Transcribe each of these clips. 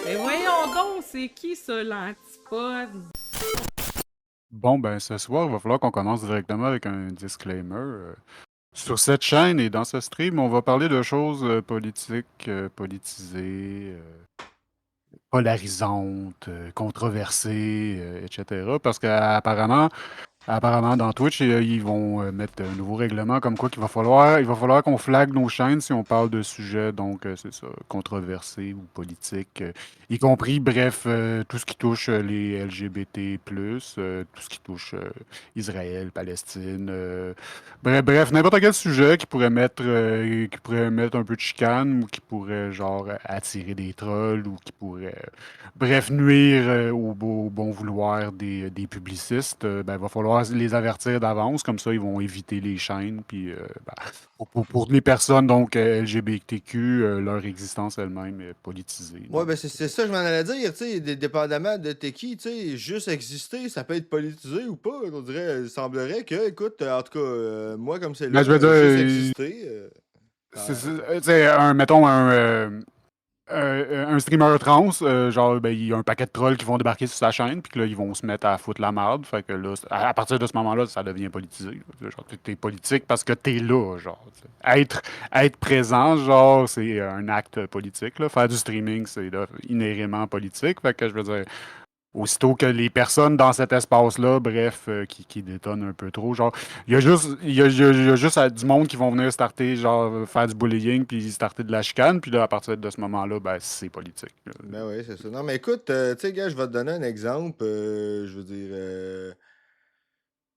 Mais voyons donc, c'est qui ça, l'antipode? Bon, ben, ce soir, il va falloir qu'on commence directement avec un disclaimer. Sur cette chaîne et dans ce stream, on va parler de choses politiques, politisées, polarisantes, controversées, etc. Parce qu'apparemment, dans Twitch, ils vont mettre un nouveau règlement comme quoi il va falloir qu'on flague nos chaînes si on parle de sujets, donc c'est ça, controversés ou politiques, y compris, bref, tout ce qui touche les LGBT+, tout ce qui touche Israël, Palestine, bref, n'importe quel sujet qui pourrait mettre un peu de chicane ou qui pourrait, genre, attirer des trolls ou qui pourrait bref, nuire au bon vouloir des publicistes, ben, il va falloir les avertir d'avance, comme ça ils vont éviter les chaînes. Puis ben, pour les personnes donc LGBTQ, leur existence elle-même est politisée. Ouais, Donc ben c'est c'est ça. c'est ça que je m'en allais dire, tu sais, dépendamment de t'es qui, tu sais, juste exister, ça peut être politisé ou pas. On dirait, il semblerait que, écoute, en tout cas, moi, comme c'est là, Ben, je veux dire, juste exister, ça- c'est mettons un streamer trans, genre, ben, il y a un paquet de trolls qui vont débarquer sur sa chaîne, puis que là, ils vont se mettre à foutre la merde. Fait que là, à partir de ce moment-là, ça devient politisé. Là. Genre, t'es politique parce que t'es là, genre. T'sais. Être présent, genre, c'est un acte politique, là. Faire du streaming, c'est là, inhéremment politique. Fait que je veux dire, aussitôt que les personnes dans cet espace-là, bref, qui détonnent un peu trop, genre, il y a juste du monde qui vont venir starter, genre, faire du bullying, puis starter de la chicane, puis là, à partir de ce moment-là, ben, c'est politique. Là. Ben oui, c'est ça. Non, mais écoute, tu sais, gars, je vais te donner un exemple. Je veux dire,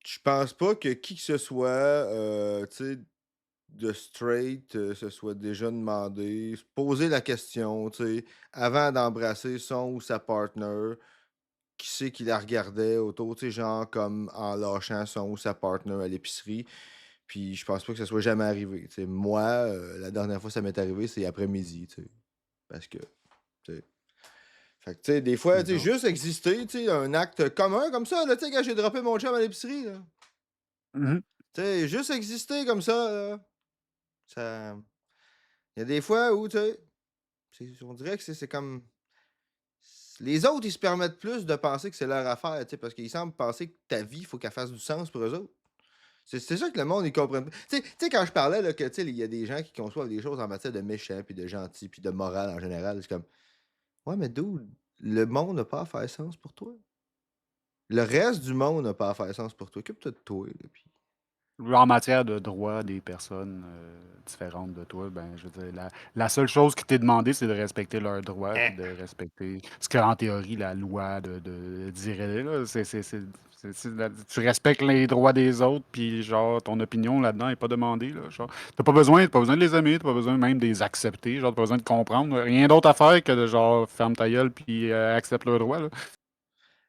je pense pas que qui que ce soit, tu sais, de straight se soit déjà demandé, se poser la question, tu sais, avant d'embrasser son ou sa partner, qui c'est qui la regardait autour, tu sais, genre comme en lâchant son ou sa partner à l'épicerie. Puis je pense pas que ça soit jamais arrivé. Tu sais, moi, la dernière fois que ça m'est arrivé, c'est après-midi, tu sais. Parce que, tu sais. Fait que, tu sais, des fois, C'est tu sais, ça. juste exister, tu sais, un acte commun comme ça, là, tu sais, quand j'ai droppé mon chum à l'épicerie, là. Mhm. Tu sais, juste exister comme ça, là. Ça. Il y a des fois où, tu sais, on dirait que c'est comme. Les autres, ils se permettent plus de penser que c'est leur affaire, tu sais, parce qu'ils semblent penser que ta vie, il faut qu'elle fasse du sens pour eux autres. C'est ça que le monde, ils comprennent pas. Tu sais, quand je parlais, là, que, tu sais, il y a des gens qui conçoivent des choses en matière de méchant, puis de gentil, puis de morale en général, c'est comme, ouais, mais d'où le monde n'a pas à faire sens pour toi. Le reste du monde n'a pas à faire sens pour toi. Occupe-toi de toi, là, puis. En matière de droits des personnes différentes de toi, ben, je veux dire, la seule chose qui t'est demandé, c'est de respecter leurs droits, puis de respecter ce qu'en théorie, la loi dirait. Là. Tu respectes les droits des autres, puis genre, ton opinion là-dedans n'est pas demandée. Là, genre, t'as pas besoin de les aimer, t'as pas besoin même de les accepter, genre, t'as pas besoin de comprendre. Rien d'autre à faire que de genre, ferme ta gueule, puis accepte leurs droits. Là.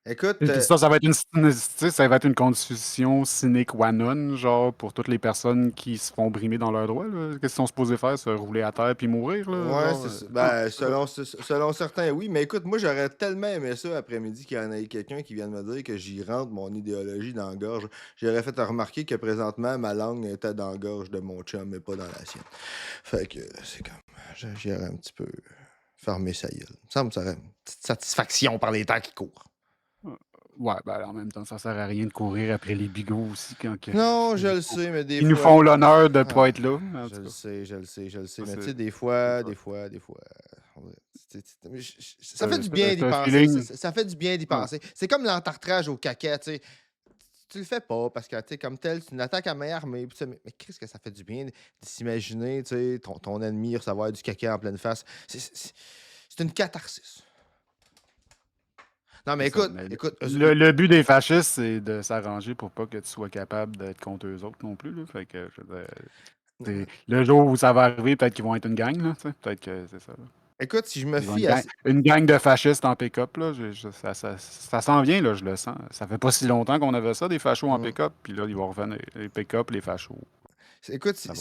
Écoute, Puis ça va être tu sais, ça va être une condition sine qua non, genre, pour toutes les personnes qui se font brimer dans leurs droits, là. Qu'est-ce qu'ils sont supposés faire? Se rouler à terre puis mourir, là? ouais, Genre, c'est ça. non, Ben, c'est ça. selon certains, oui. Mais écoute, moi, j'aurais tellement aimé ça après-midi qu'il y en ait quelqu'un qui vienne me dire que j'y rentre mon idéologie dans la gorge. J'aurais fait remarquer que présentement, ma langue était dans la gorge de mon chum, mais pas dans la sienne. Fait que c'est comme. J'irais un petit peu fermer sa gueule. Il me semble que ça aurait une petite satisfaction par les temps qui courent. Ouais, ben, en même temps, ça sert à rien de courir après les bigots aussi quand Non, je le sais, mais des ils nous fois. font l'honneur de pas Ah, être là, en je tout le cas. sais, je le sais, je le sais. Ça, Mais tu c'est sais, des c'est fois, ça. des fois, on dirait- ça fait C'est du bien d'y c'est un penser. feeling. Ça fait du bien d'y Ouais. penser. C'est comme l'entartrage au caca, tu sais. Tu le fais pas parce que, tu sais, comme tel, c'est une attaque à main armée. Puis tu sais, mais qu'est-ce que ça fait du bien de s'imaginer, tu sais, ton ennemi recevoir du caca en pleine face. C'est une catharsis. Non, mais C'est ça. écoute, Mais écoute, le but des fascistes, c'est de s'arranger pour pas que tu sois capable d'être contre eux autres non plus, là. Fait que, je veux dire, le jour où ça va arriver, peut-être qu'ils vont être une gang, là, tu sais. Peut-être que c'est ça. Là. écoute, si je me Ils ont fie à. une gang de fascistes en pick-up, là. Ça s'en vient, là, je le sens. Ça fait pas si longtemps qu'on avait ça, des fachos en Hum. pick-up, puis là, ils vont revenir. Les pick-up, les fachos. Écoute, Ça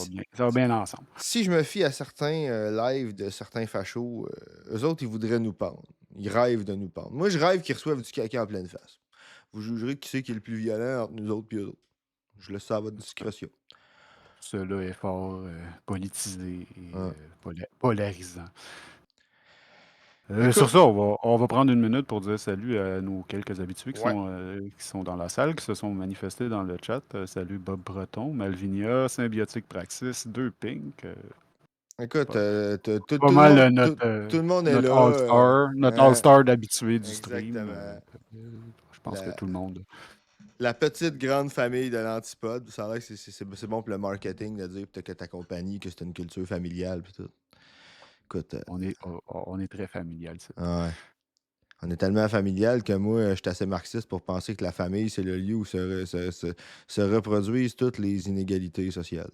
va bien ensemble. si je me fie à certains lives de certains fachos, eux autres, ils voudraient nous pendre. Ils rêvent de nous pendre. Moi, je rêve qu'ils reçoivent du caca en pleine face. Vous jugerez qui c'est qui est le plus violent entre nous autres et eux autres. Je laisse ça à votre discrétion. Cela est fort politisé et Hein. polarisant. Sur Écoute, ça, on va prendre une minute pour dire salut à nos quelques habitués ouais. qui sont dans la salle, qui se sont manifestés dans le chat. Salut Bob Breton, Malvinia, Symbiotic Praxis, 2 Pink. Écoute, Pas mal tout le monde est là. notre All-Star, notre Hein, All-Star d'habitués du stream. exactement. Je pense que La, tout le monde. la petite grande famille de l'Antipode. Ça a l'air que c'est bon pour le marketing de dire peut-être que ta compagnie, que c'est une culture familiale. Pis tout. Écoute, On est très familial, c'est. ouais. On est tellement familial que moi, je suis assez marxiste pour penser que la famille, c'est le lieu où se reproduisent toutes les inégalités sociales.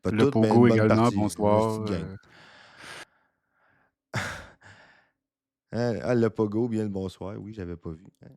Pas Le toutes, mais une Pogo bonne également, partie. Une bonsoir. petite gang. Hein? Ah, le pogo, bien le bonsoir. Oui, j'avais pas vu. Hein?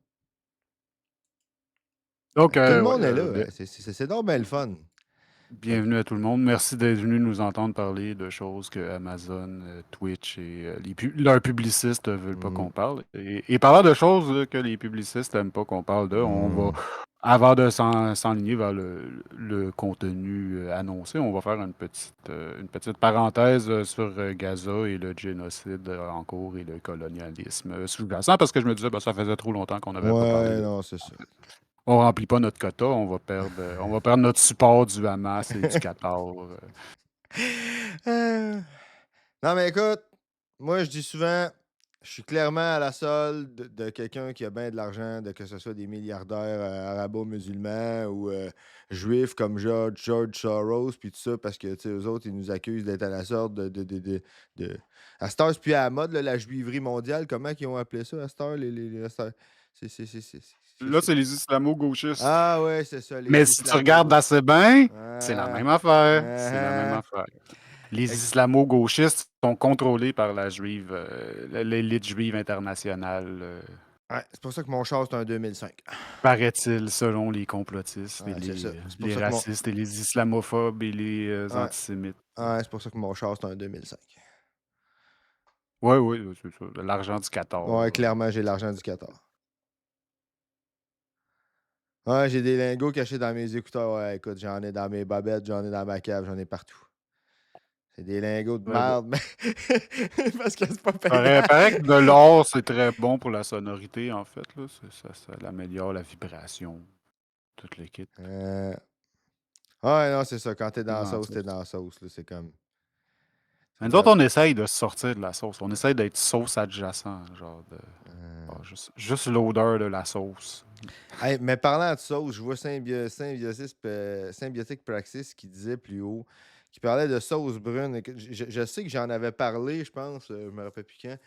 Donc, Tout le ouais, monde est là. Hein? C'est donc bien le fun. Fait que, bienvenue à tout le monde. Merci d'être venu nous entendre parler de choses que Amazon, Twitch et leurs publicistes ne veulent pas mm, qu'on parle. Et parlant de choses que les publicistes n'aiment pas qu'on parle de, on va, mm. avant de s'enligner vers le contenu annoncé, on va faire une petite parenthèse sur Gaza et le génocide en cours et le colonialisme sous-jacent, parce que je me disais, ben, ça faisait trop longtemps qu'on n'avait pas parlé Ouais, de non, c'est ça. on remplit pas notre quota, on va perdre notre support du Hamas et du Qatar. Euh, Non, mais écoute, moi, je dis souvent, je suis clairement à la solde de quelqu'un qui a bien de l'argent, de que ce soit des milliardaires arabo-musulmans ou juifs comme George Soros, puis tout ça, parce que, tu sais, eux autres, ils nous accusent d'être à la sorte de... À cette heure, c'est plus à la mode, là, la juiverie mondiale. Comment ils ont appelé ça à cette heure? À cette heure? Là, c'est les islamo-gauchistes. Ah ouais, c'est ça, Mais les si tu regardes islamo. assez bien, c'est la Ah, même affaire. C'est la même ah, ah. affaire. Les Ex- islamo-gauchistes sont contrôlés par la juive, l'élite juive internationale, ouais, c'est pour ça que mon char, c'est un 2005. paraît-il, selon les complotistes et Ouais, c'est ça. C'est pour les ça que mon... racistes et les islamophobes et les Ouais, antisémites. ouais, c'est pour ça que mon char, c'est un 2005. Oui, oui, c'est ça. L'argent du Qatar. Ouais, clairement, j'ai l'argent du Qatar. Ouais, j'ai des lingots cachés dans mes écouteurs. Ouais, écoute, j'en ai dans mes bobettes, j'en ai dans ma cave, j'en ai partout. C'est des lingots de Ouais, merde, mais parce que c'est pas paraît, payant. paraît que de l'or, c'est très bon pour la sonorité, en fait. Là. Ça améliore la vibration, toute l'équipe. Ouais, non, c'est ça. Quand t'es dans la Dans sauce, ça. t'es dans la sauce. Là, c'est comme. Mais C'est nous autres, comme. on essaye de se sortir de la sauce. On essaye d'être sauce adjacent, genre de. euh, Juste l'odeur de la sauce. Hey, mais parlant de sauce, je vois Symbiotic Praxis qui disait plus haut, qui parlait de sauce brune. Et je sais que j'en avais parlé, je pense, je me rappelle plus quand,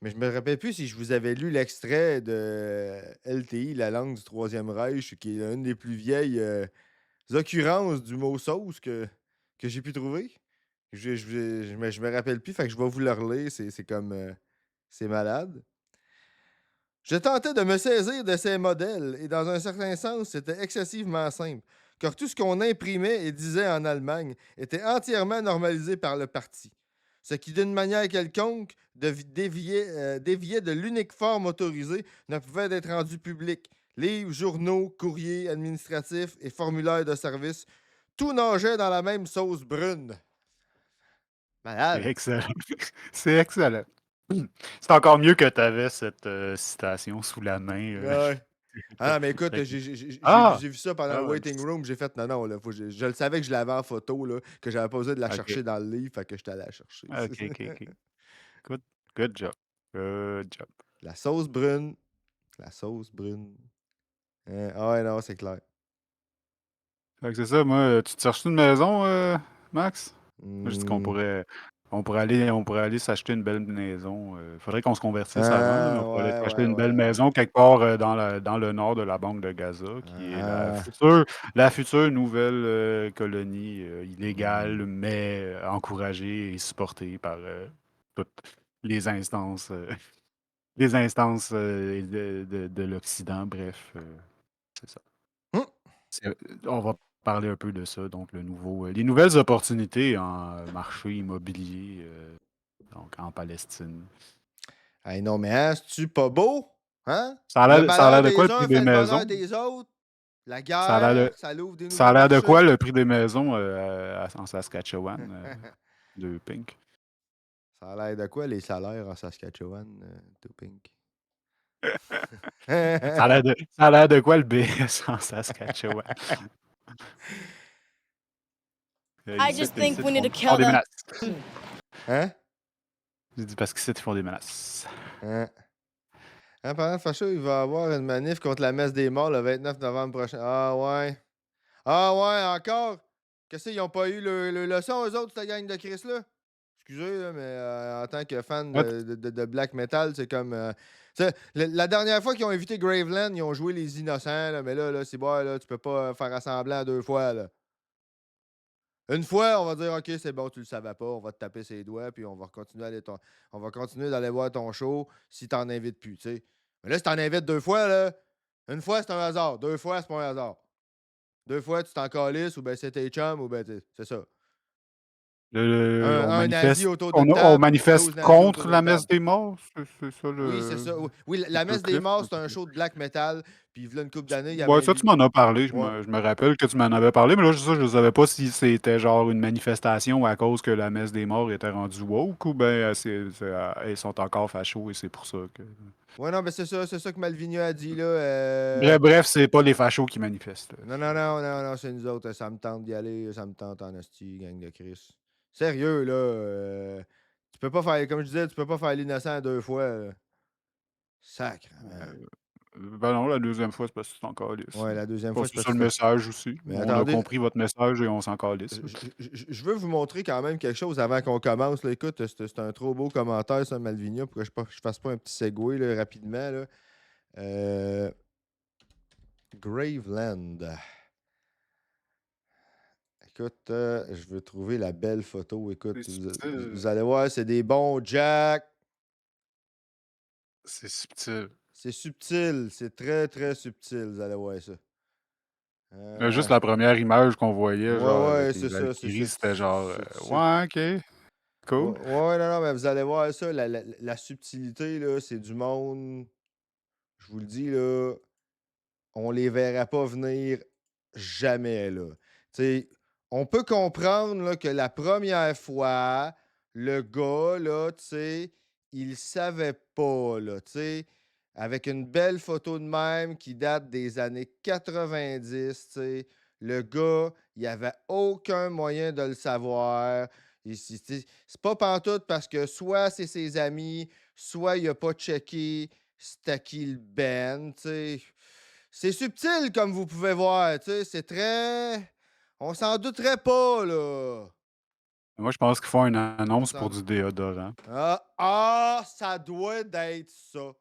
mais je me rappelle plus si je vous avais lu l'extrait de LTI, la langue du Troisième Reich, qui est une des plus vieilles occurrences du mot sauce que j'ai pu trouver. Je me rappelle plus, fait que je vais vous le relire, c'est comme... c'est malade. Je tentais de me saisir de ces modèles, et dans un certain sens, c'était excessivement simple, car tout ce qu'on imprimait et disait en Allemagne était entièrement normalisé par le parti, ce qui, d'une manière quelconque, déviait de l'unique forme autorisée ne pouvait être rendu public. Livres, journaux, courriers administratifs et formulaires de service, tout nageait dans la même sauce brune. C'est Malade! excellent. C'est excellent. C'est encore mieux que tu avais cette citation sous la main. Ouais. Ah non, mais écoute, Fait que- j'ai Ah! vu ça pendant Ah le ouais. waiting room. J'ai fait non, non, là, je le savais que je l'avais en photo, là, que j'avais pas besoin de la OK. chercher dans le livre, fait que j'étais allé la chercher. OK, OK, OK. Good, good job. Good job. La sauce brune. La sauce brune. Ah ouais, non, c'est clair. Fait que c'est ça, moi, tu te cherches une maison, Max? Moi, je dis Hmm. on pourrait aller s'acheter une belle maison. Faudrait qu'on se convertisse avant, là, mais on Ah, pourrait aller ouais, s'acheter ouais, une belle ouais, ouais. maison quelque part dans le nord de la banque de Gaza, qui est Ah, la future nouvelle colonie illégale, hmm. mais encouragée et supportée par toutes les instances, les instances de l'Occident. Bref, c'est ça. Hmm. C'est- On va parler un peu de ça, donc les nouvelles opportunités en marché immobilier donc en Palestine. Hey, non, mais hein, c'est-tu pas beau? Hein? Le Ça a malheur l'air de quoi des le prix uns des fait le bonheur maisons? des autres. La Ça a l'air guerre, de, ça l'ouvre des ça a nouveaux l'air de quoi marchés. le prix des maisons en Saskatchewan de Pink? Ça a l'air de quoi, les salaires en Saskatchewan, tout pink? Ça a l'air de quoi le BS en Saskatchewan? I Ici, just think ici, we need to ils kill font des them. menaces. Hein? J'ai dit parce qu'ici, ils font des menaces. Hein? Hein, pendant Facho, il va y avoir une manif contre la messe des morts le 29 novembre prochain. Ah ouais. Ah ouais, encore? Qu'est-ce qu'ils n'ont pas eu le leçon, eux autres, cette gang de Chris-là? Excusez, là, mais en tant que fan What? de black metal, c'est comme. La dernière fois qu'ils ont invité Graveland, ils ont joué les innocents, là, mais là, c'est bon, là, tu peux pas faire assemblant deux fois. Là. Une fois, on va dire OK, c'est bon, tu le savais pas, on va te taper ses doigts, puis on va continuer on va continuer d'aller voir ton show si t'en invites plus, tu sais. Mais là, si t'en invites deux fois, là, une fois, c'est un hasard. Deux fois, c'est pas un hasard. Deux fois, tu t'en calisses, ou ben c'est tes chums, ou ben c'est ça. On Un nazi manifeste, autour d'une on table, manifeste 12 nazis autour contre la d'une messe table. des morts? C'est ça Oui, c'est le, ça. Oui, oui, le la peu messe des clip? morts, c'est un show de black metal. Puis, il y a une couple d'années, il y avait Ouais, ça, tu m'en as parlé. Ouais. Je me rappelle que tu m'en avais parlé, mais là, ça, je ne savais pas si c'était genre une manifestation à cause que la messe des morts était rendue woke ou bien ils sont encore fachos et c'est pour ça que. Ouais, non, mais c'est ça que Malvina a dit, là. Bref, c'est pas les fachos qui manifestent. Non, non, non, non, non, c'est nous autres. Ça me tente d'y aller. Ça me tente en esti, gang de Chris. Sérieux, là. Tu peux pas faire, comme je disais, tu peux pas faire l'innocent deux fois. Là. Sacrement. Ben non, la deuxième fois, c'est parce que c'est encore lisse. Ouais, la deuxième fois, c'est C'est parce ça que le tu fais. message aussi. Mais On a attendez, compris votre message et on s'en calisse. je veux vous montrer quand même quelque chose avant qu'on commence. Là. Écoute, c'est un trop beau commentaire, ça, Malvinia, pour que je fasse pas un petit segway là, rapidement. Là. Graveland. Écoute, je veux trouver la belle photo. Écoute, C'est subtil. vous allez voir, c'est des bons Jack. C'est subtil. C'est subtil. C'est très, très subtil. Vous allez voir ça. Juste la première image qu'on voyait, Ouais, genre ouais, avec les c'est ça. Valkyries, c'était genre C'est ouais, ok, Ouais, cool. ouais, non, non, mais vous allez voir ça, la subtilité, là, c'est du monde, je vous le dis, là, on les verra pas venir jamais, là. Tu sais, on peut comprendre là, que la première fois, le gars, là, tu sais, il savait pas, là, tu sais, avec une belle photo de même qui date des années 90, tu sais, le gars, il avait aucun moyen de le savoir. C'est pas pantoute parce que soit c'est ses amis, soit il a pas checké c'était à qui le ben, tu sais. C'est subtil comme vous pouvez voir, tu sais, c'est très on s'en douterait pas là. Moi, je pense qu'ils font une On annonce pour s'en du déodorant. ça doit d'être ça.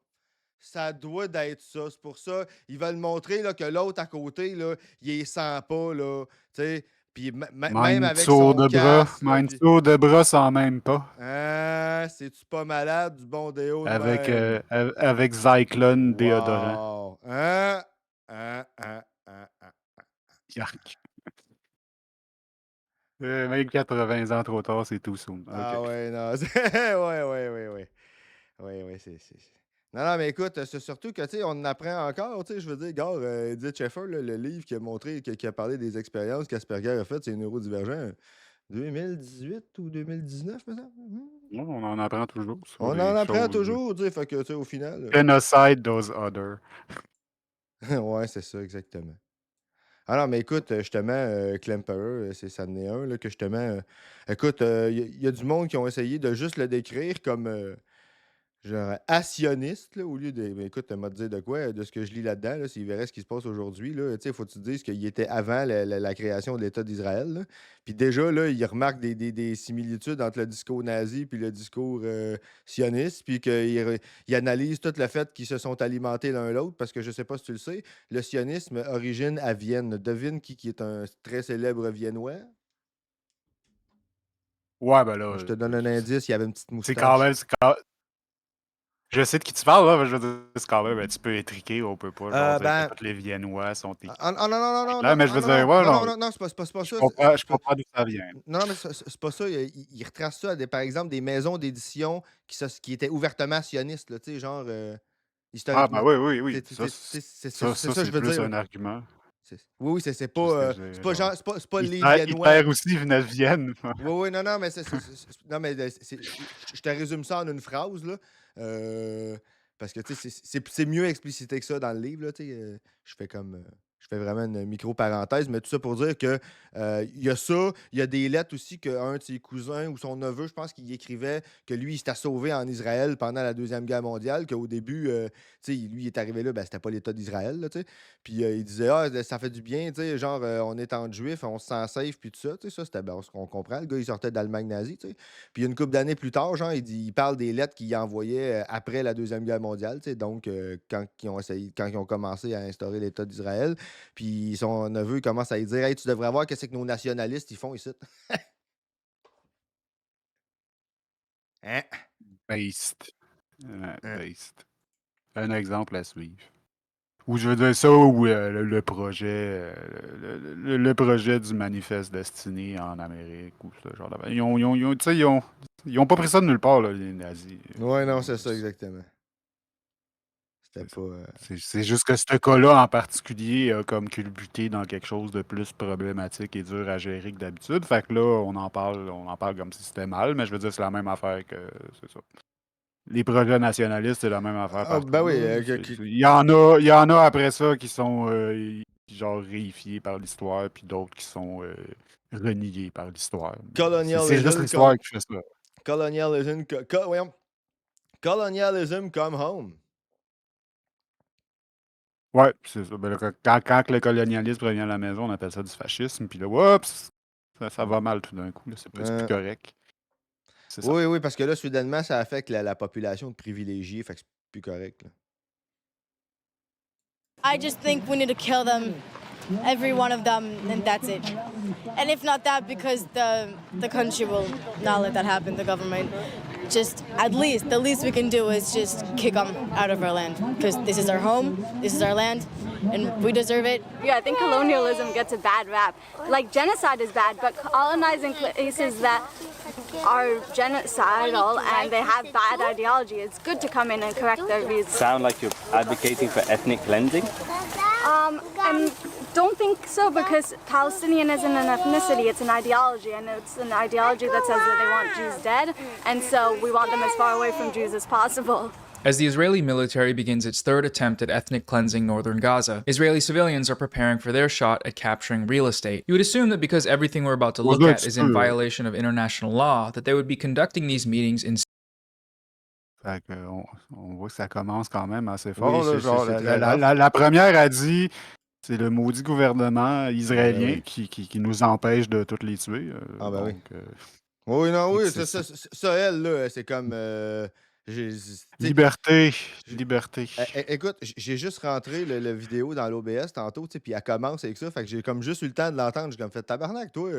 Ça doit d'être ça. C'est pour ça, ils veulent montrer là, que l'autre à côté, là, il les sent pas, là, tu sais. Puis même avec son casque, là, puis... Mindsaut de bras sans même pas. Ah, c'est-tu pas malade du bon déo de Avec, même? avec Zyklon déodorant. Wow! Hein? Hein? Yark. Même 80 ans trop tard, c'est tout soon. Ah OK. ouais, non. Ouais. Ouais, Non, non, mais écoute, c'est surtout que, tu sais, on en apprend encore, tu sais, je veux dire, gars, Edith Schaeffer, là, le livre qui a montré, qui a parlé des expériences qu'Asperger a faites, c'est neurodivergent. 2018 ou 2019, me semble? On en apprend toujours sur On en les apprend choses. toujours, tu sais, fait que, tu sais, au final... Genocide those other. ouais, c'est ça, exactement. Ah non, mais écoute, justement, Klemperer, ça en est un, là, que justement... écoute, il y a du monde qui ont essayé de juste le décrire comme... genre assioniste, là, au lieu de. Ben, écoute, m'a dire de quoi, de ce que je lis là-dedans, là, s'il verrait ce qui se passe aujourd'hui, là, tu sais, faut que tu te dises qu'il était avant la création de l'État d'Israël. Là. Puis déjà, là, il remarque des similitudes entre le discours nazi puis le discours sioniste, puis il analyse tout le fait qu'ils se sont alimentés l'un l'autre, parce que je sais pas si tu le sais, le sionisme origine à Vienne. Devine qui est un très célèbre Viennois? Ouais, ben là, Je te donne un indice, il y avait une petite c'est quand moustache. même. Je sais de qui tu parles, là, mais je veux dire, c'est quand même un petit peu étriqué. On peut pas genre dire que Ben, tous les Viennois sont Ah, non, non, non, non, là, non, mais je ah, veux non, dire, non, ouais, non, non, non, non, non, c'est pas ça. je comprends d'où ça vient. Non, non, mais c'est pas ça. Il retrace ça à par exemple, des maisons d'édition qui étaient ouvertement sionistes, là, tu sais, genre, Ah, ben historiquement. oui, oui, oui. C'est Ça, ça, c'est je veux plus dire. un Là. argument. Oui, c'est C'est ce pas, que j'ai, c'est pas genre. genre, c'est pas les Hitler, Viennois. Hitler aussi venait de Vienne. Oui, oui, non, mais non, mais je te résume ça en une phrase, là. Parce que, tu sais, c'est mieux explicité que ça dans le livre, là, tu sais. Je fais comme. Je fais vraiment une micro-parenthèse, mais tout ça pour dire que il y a ça, il y a des lettres aussi qu'un de ses cousins ou son neveu, je pense qu'il écrivait que lui, il s'était sauvé en Israël pendant la Deuxième Guerre mondiale, qu'au début, tu sais, lui, il est arrivé là, ben, c'était pas l'État d'Israël, là, tu sais. Puis il disait, ah, ça fait du bien, tu sais, genre, on est entre juifs, on se sent safe, puis tout ça, tu sais, ça, c'était, ben, on comprend. Le gars, il sortait d'Allemagne nazie, tu sais. Puis une couple d'années plus tard, genre, il parle des lettres qu'il envoyait après la Deuxième Guerre mondiale, tu sais, donc quand ils ont commencé à instaurer l'État d'Israël, puis son neveu commence à lui dire, hey, tu devrais voir qu'est-ce que nos nationalistes ils font ici. Hein? Based. Hein? Based. Un exemple à suivre. Ou je veux dire ça, ou le projet, le projet du manifeste destiné en Amérique, ou ce genre d'affaires. Tu sais, ils ont pas pris ça de nulle part, là, les nazis. Ouais, non, c'est ça, exactement. C'était C'est ça. pas. C'est juste que ce cas-là en particulier a comme culbuté dans quelque chose de plus problématique et dur à gérer que d'habitude. Fait que là, on en parle comme si c'était mal, mais je veux dire, c'est la même affaire que. C'est ça. Les projets nationalistes, c'est la même affaire Ah, ben partout, oui. là. Il y en a après ça qui sont genre réifiés par l'histoire, puis d'autres qui sont reniés par l'histoire. C'est juste l'histoire qui fait ça. Colonialism. Voyons. Colonialism come home. Ouais, c'est ça. Ben là, quand le colonialisme revient à la maison, on appelle ça du fascisme, puis là, oups, ça va mal tout d'un coup. Là, c'est plus correct. C'est ça. Oui, oui, parce que là, soudainement, ça affecte la population de privilégiés, fait que c'est plus correct. Là. I just think we need to kill them, every one of them, and that's it. And if not that, because the country will not let that happen, the government. Just the least we can do is just kick them out of our land, because this is our home, this is our land, and we deserve it. Yeah, I think colonialism gets a bad rap. Like genocide is bad, but colonizing places that are genocidal and they have bad ideology, it's good to come in and correct their views. Sound like you're advocating for ethnic cleansing? I don't think so, because Palestinian isn't an ethnicity, it's an ideology, and it's an ideology that says that they want Jews dead, and so we want them as far away from Jews as possible. As the Israeli military begins its third attempt at ethnic cleansing northern Gaza, Israeli civilians are preparing for their shot at capturing real estate. You would assume that because everything we're about to look at is in violation of international law, that they would be conducting these meetings in. Fait que on voit que ça commence quand même assez fort. Oui, Là, genre, c'est très grave. la première a dit c'est le maudit gouvernement israélien oui. qui nous empêche de toutes les tuer. Ah, ben donc, oui, non, oui, c'est ça, elle, là, c'est comme. liberté. Écoute, j'ai juste rentré le vidéo dans l'OBS tantôt, tu sais, puis elle commence avec ça, fait que j'ai comme juste eu le temps de l'entendre. J'ai comme fait tabarnak, toi.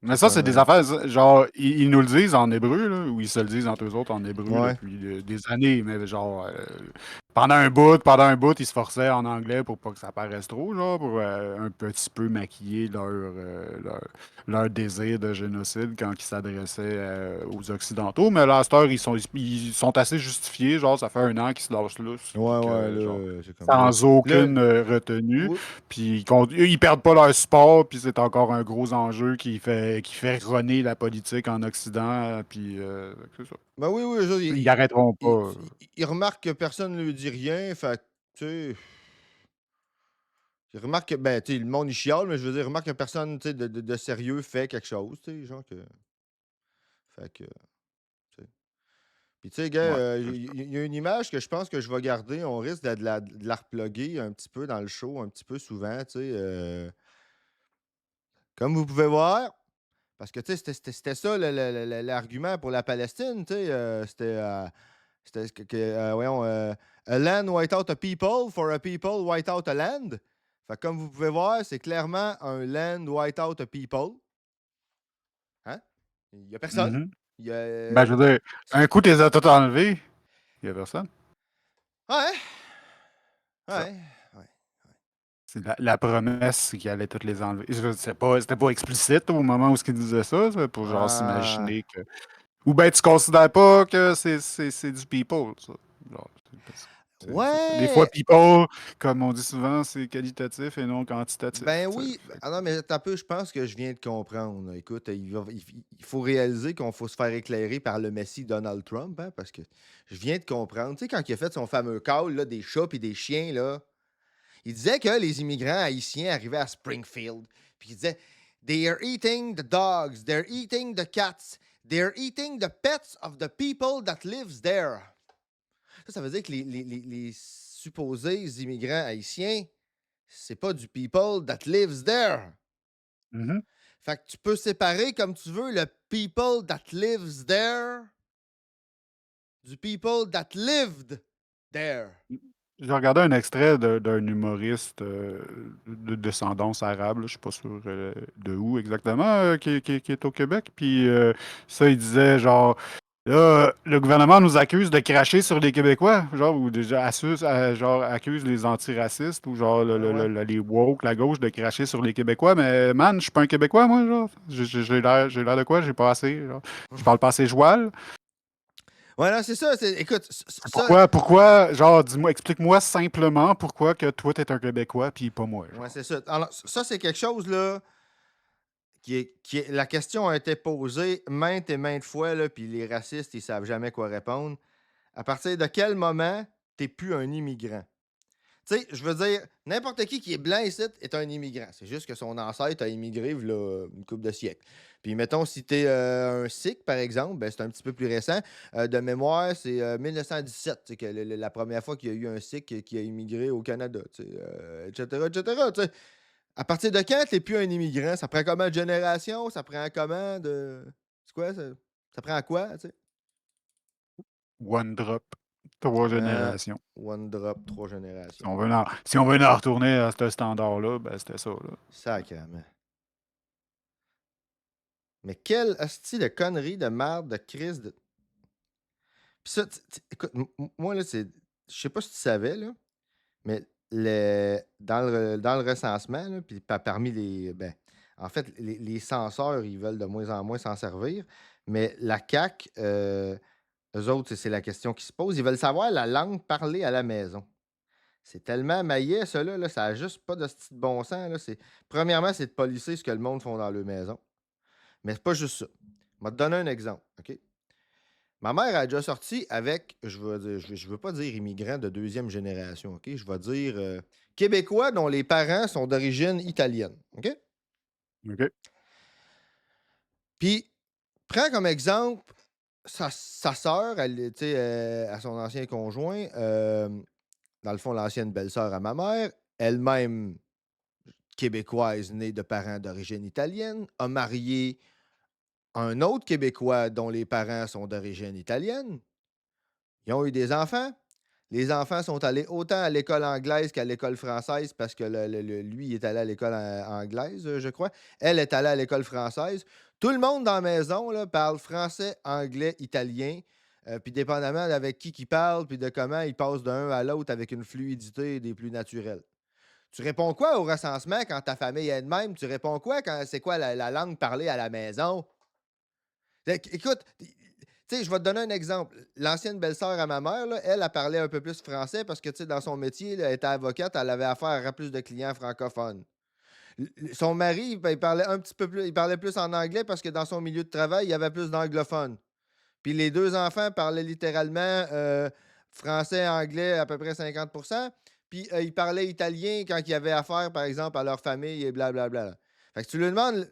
Mais ça, c'est des affaires, genre, ils nous le disent en hébreu, là, ou ils se le disent entre eux autres en hébreu Ouais. depuis des années, mais genre, pendant un bout, ils se forçaient en anglais pour pas que ça paraisse trop, genre, pour un petit peu maquiller leur désir de génocide quand ils s'adressaient aux Occidentaux. Mais là, à cette heure, ils sont assez justifiés, genre, ça fait 1 an qu'ils se lâchent là. C'est comme sans aucune retenue. Oui. Puis ils perdent pas leur support, puis c'est encore un gros enjeu qui fait runner la politique en Occident. Puis c'est ça. Ben oui, Ils arrêteront pas. Ils remarquent que personne ne lui dit rien, fait tu sais. Ils remarquent que, ben, tu sais, le monde, il chiale, mais je veux dire, ils remarquent que personne, tu sais, de sérieux fait quelque chose, tu sais, genre que. Fait que. Tu sais. Puis, tu sais, gars, il y a une image que je pense que je vais garder. On risque de la reploguer un petit peu dans le show, un petit peu souvent, tu sais. Comme vous pouvez voir, parce que, tu sais, c'était ça l'argument pour la Palestine, tu sais. Voyons, a land wipe out a people, for a people wipe out a land. Fait que comme vous pouvez voir, c'est clairement un land wipe out a people. Hein? Il n'y a personne. Ben, je veux dire, un coup, tu les as tous enlevés. Il n'y a personne. Ouais. C'est la promesse qu'il allait toutes les enlever. C'était pas explicite au moment où il disait ça, pour genre s'imaginer que. Ou ben tu considères pas que c'est du people, ça. Genre, C'est ça. Des fois, Ouais! people, comme on dit souvent, c'est qualitatif et non quantitatif. Ben tu sais. oui. Ah non, mais attends un peu, je pense que je viens de comprendre. Écoute, il faut réaliser qu'on faut se faire éclairer par le Messie Donald Trump, hein, parce que je viens de comprendre. Tu sais, quand il a fait son fameux call là, des chats et des chiens, là, il disait que les immigrants haïtiens arrivaient à Springfield. Puis il disait They are eating the dogs, they're eating the cats, they're eating the pets of the people that lives there. Ça veut dire que les supposés immigrants haïtiens, c'est pas du people that lives there. Mhm. Fait que tu peux séparer comme tu veux le people that lives there du people that lived there. J'ai regardé un extrait d'un humoriste de descendance arabe, là, je suis pas sûr de où exactement, qui est au Québec. Puis ça, il disait genre, là, le gouvernement nous accuse de cracher sur les Québécois, genre, ou déjà genre, accuse les antiracistes, ou genre Ouais. les woke, la gauche, de cracher sur les Québécois. Mais man, je suis pas un Québécois, moi, genre. J'ai l'air de quoi? J'ai pas assez, genre. Je parle pas assez joual. Ouais, non, c'est ça. Écoute, ça. Pourquoi, genre, dis-moi, explique-moi simplement pourquoi que toi, t'es un Québécois, puis pas moi, genre. Ouais, c'est ça. Alors, ça, c'est quelque chose, là, la question a été posée maintes et maintes fois, là, puis les racistes, ils savent jamais quoi répondre. À partir de quel moment t'es plus un immigrant? Tu sais, je veux dire, n'importe qui est blanc ici est un immigrant. C'est juste que son ancêtre a immigré là, une couple de siècles. Puis mettons, si tu es un Sikh, par exemple, ben, c'est un petit peu plus récent. De mémoire, c'est 1917, tu sais, que la première fois qu'il y a eu un Sikh qui a immigré au Canada, tu sais, etc., etc. Tu sais. À partir de quand tu n'es plus un immigrant? Ça prend comment de génération? Ça prend comment de... C'est quoi ça? Ça prend à quoi, tu sais? One drop, 3 Euh, générations. One drop, 3 générations. Si on veut en retourner à ce standard-là, ben c'était ça, là. Sacrément. Mais quelle hostie de connerie, de merde, de crise. Puis ça, écoute, moi, là, c'est. Je sais pas si tu savais, là, mais dans le recensement, là, puis parmi les. Ben, en fait, les censeurs, ils veulent de moins en moins s'en servir. Mais la CAQ, eux autres, c'est la question qui se pose. Ils veulent savoir la langue parlée à la maison. C'est tellement maillet, ça, là, ça n'a juste pas de style de bon sens. Là, premièrement, c'est de policer ce que le monde font dans leur maison. Mais c'est pas juste ça. Je vais te donner un exemple, OK? Ma mère a déjà sorti avec, je veux pas dire immigrants de deuxième génération, OK? Je vais dire Québécois dont les parents sont d'origine italienne, OK? OK? Puis, prends comme exemple sa sœur, tu sais, à son ancien conjoint, dans le fond, l'ancienne belle-sœur à ma mère, elle-même québécoise née de parents d'origine italienne, a marié un autre Québécois dont les parents sont d'origine italienne. Ils ont eu des enfants. Les enfants sont allés autant à l'école anglaise qu'à l'école française parce que lui, il est allé à l'école anglaise, je crois. Elle est allée à l'école française. Tout le monde dans la maison là, parle français, anglais, italien. Puis dépendamment avec qui parle, puis de comment ils passent d'un à l'autre avec une fluidité des plus naturelles. Tu réponds quoi au recensement quand ta famille est de même? Tu réponds quoi quand c'est quoi la langue parlée à la maison? Écoute, tu sais, je vais te donner un exemple. L'ancienne belle-sœur à ma mère, là, elle parlait un peu plus français parce que, tu sais, dans son métier, là, elle était avocate, elle avait affaire à plus de clients francophones. Son mari, ben, il parlait un petit peu plus, il parlait plus en anglais parce que dans son milieu de travail, il y avait plus d'anglophones. Puis les deux enfants parlaient littéralement français, anglais à peu près 50. Puis ils parlaient italien quand il y avait affaire, par exemple, à leur famille et blablabla. Fait que tu lui demandes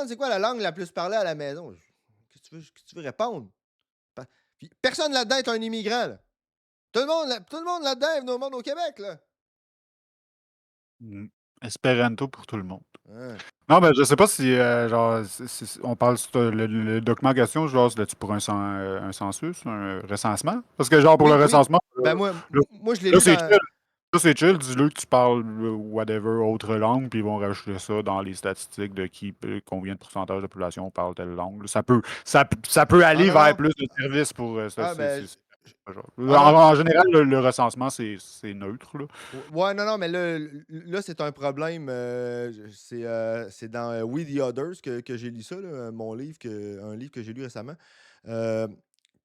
c'est quoi la langue la plus parlée à la maison. Qu'est-ce que tu veux répondre? Puis personne là-dedans est un immigrant. Là. Tout le monde là-dedans est venu au monde au Québec. Là. Mm. Esperanto pour tout le monde. Hein. Non, ben, je sais pas si, genre, on parle sur le document en question, genre, c'est-tu pour un census, un recensement? Parce que, genre, pour le Oui, oui. recensement, Ben là, moi je l'ai là, lu c'est dans. chill. Là, c'est chill, dis-le que tu parles whatever, autre langue, puis ils vont rajouter ça dans les statistiques de combien de pourcentage de population parle telle langue. Là. Ça peut Ah aller non, vers non. plus de services pour ça. Ah ben. Genre. Ah non. En général, le recensement, c'est neutre, là. Ouais, non, non, mais là c'est un problème. C'est dans We the Others que j'ai lu ça, là, un livre que j'ai lu récemment. Euh,